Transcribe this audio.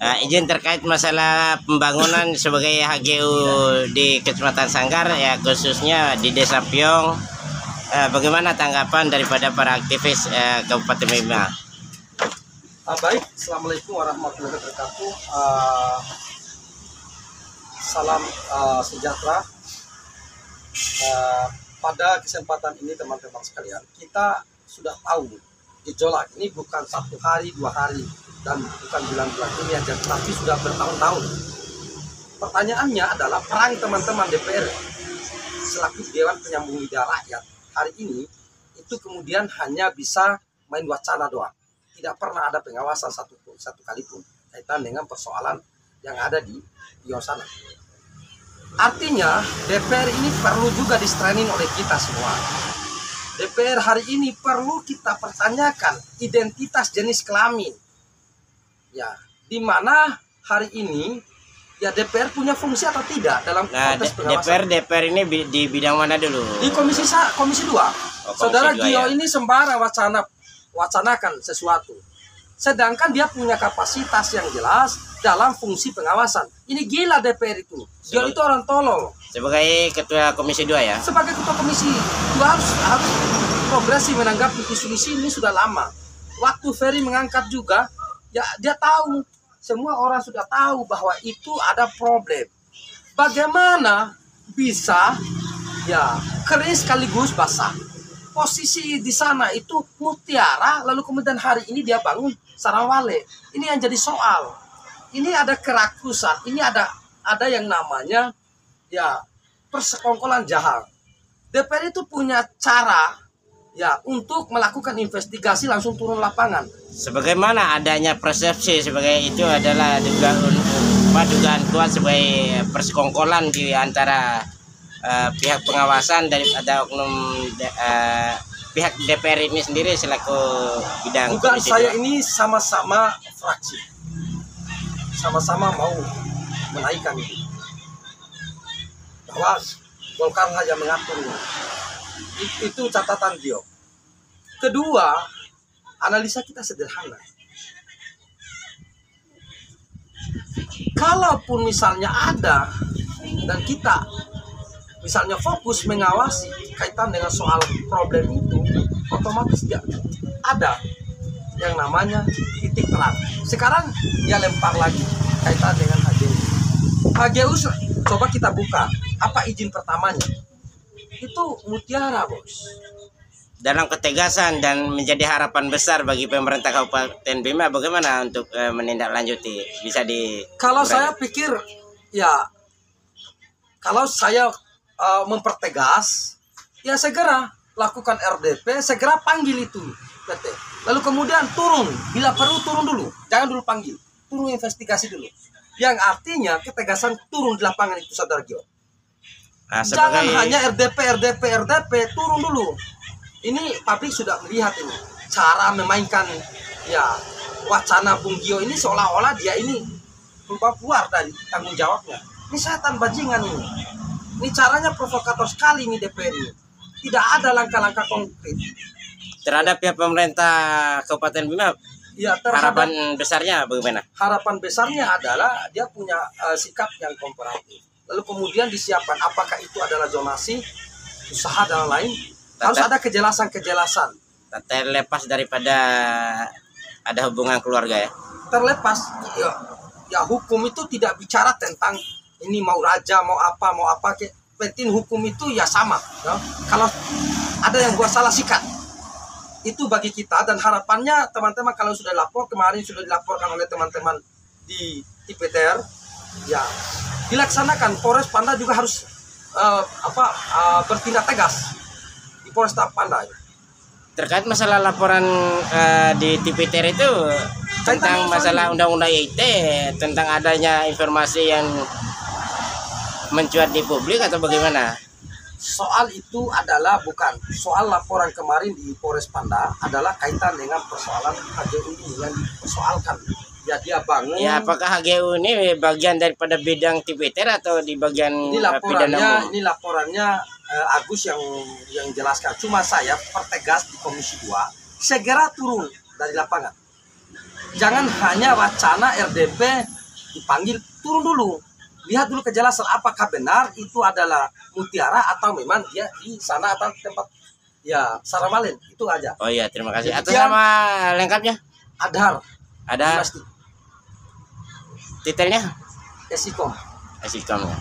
Izin terkait masalah pembangunan sebagai HGU di Kecamatan Sanggar ya, khususnya di Desa Piong. Bagaimana tanggapan daripada para aktivis Kabupaten Bima? Baik, Assalamualaikum warahmatullahi wabarakatuh. Salam sejahtera. Pada kesempatan ini teman-teman sekalian, kita sudah tahu gejolak ini bukan 1 hari, 2 hari, dan bukan bulan-bulan ini aja, tapi sudah bertahun-tahun. Pertanyaannya adalah peran teman-teman DPR selaku Dewan Penyambung Lidah Rakyat hari ini itu kemudian hanya bisa main wacana doang. Tidak pernah ada pengawasan satu kali pun kaitan dengan persoalan yang ada di sana. Artinya DPR ini perlu juga distraining oleh kita semua. DPR hari ini perlu kita pertanyakan identitas jenis kelamin. Ya, di mana hari ini ya DPR punya fungsi atau tidak dalam konteks pengawasan. DPR ini di bidang mana dulu? Di Komisi 2. Saudara Gio ini sembarang wacanakan sesuatu. Sedangkan dia punya kapasitas yang jelas dalam fungsi pengawasan. Ini gila DPR itu. Gio itu orang tolol. Sebagai Ketua Komisi 2 ya? Sebagai Ketua Komisi 2 harus progresif menanggapi isu-isu ini sudah lama. Waktu Ferry mengangkat juga, ya dia tahu. Semua orang sudah tahu bahwa itu ada problem. Bagaimana bisa ya kering sekaligus basah? Posisi di sana itu mutiara, lalu kemudian hari ini dia bangun Sarawale. Ini yang jadi soal. Ini ada kerakusan, ini ada yang namanya ya persekongkolan jahat. DPR itu punya cara ya untuk melakukan investigasi langsung turun lapangan. Sebagaimana adanya persepsi sebagai itu adalah dugaan kuat sebagai persekongkolan di antara pihak pengawasan daripada oknum pihak DPR ini sendiri selaku bidang. Dugaan saya ini sama-sama fraksi, sama-sama mau menaikkan itu, bahwa Golkar hanya mengaturnya. Itu catatan dia. Kedua, analisa kita sederhana. Kalaupun misalnya ada dan kita misalnya fokus mengawasi kaitan dengan soal problem itu, otomatis ya ada yang namanya titik terang. Sekarang dia lempar lagi kaitan dengan HGU. HGU coba kita buka. Apa izin pertamanya? Itu mutiara, bos. Dalam ketegasan dan menjadi harapan besar bagi pemerintah Kabupaten Bima, bagaimana untuk menindaklanjuti? Bisa di. Kalau saya pikir ya, kalau saya mempertegas, ya segera lakukan RDP, segera panggil itu PT. Lalu kemudian turun, bila perlu turun dulu, jangan dulu panggil, turun investigasi dulu. Yang artinya ketegasan turun di lapangan itu, saudara Gio. Jangan hanya RDP, turun dulu. Ini publik sudah melihat ini cara memainkan ya wacana Bung Gio ini seolah-olah dia ini keluar dari tanggung jawabnya. Ini setan bajingan ini. Ini caranya provokator sekali nih DPR ini. Tidak ada langkah-langkah konkret terhadap pihak pemerintah Kabupaten Bima. Ya, harapan besarnya bagaimana? Harapan besarnya adalah dia punya sikap yang kooperatif. Lalu kemudian disiapkan apakah itu adalah zonasi, usaha dan lain. Harus ada kejelasan. Terlepas daripada ada hubungan keluarga ya. Terlepas ya hukum itu tidak bicara tentang ini mau raja mau apa penting hukum itu ya sama ya. Kalau ada yang buat salah sikat itu bagi kita, dan harapannya teman-teman kalau sudah lapor, kemarin sudah dilaporkan oleh teman-teman di TPTR ya dilaksanakan. Polres Panda juga harus bertindak tegas di Polresta Panda. Terkait masalah laporan di TPTR itu tentang masalah undang-undang ITE, tentang adanya informasi yang mencuat di publik atau bagaimana? Soal itu adalah bukan soal laporan kemarin di Polres Panda, adalah kaitan dengan persoalan HGU ini yang dipersoalkan. Ya dia bangun. Ya apakah HGU ini bagian daripada bidang TPTR atau di bagian pidana umum? Ini laporannya Agus yang jelaskan. Cuma saya pertegas di Komisi 2 segera turun dari lapangan. jangan hanya wacana RDP dipanggil, turun dulu, lihat dulu kejelasan apakah benar itu adalah mutiara atau memang dia di sana atau tempat ya Saramalen, itu aja. Oh iya, terima kasih. Atas Demikian. nama lengkapnya Adhar ada Dinasti detailnya Esikom. Asikom ya.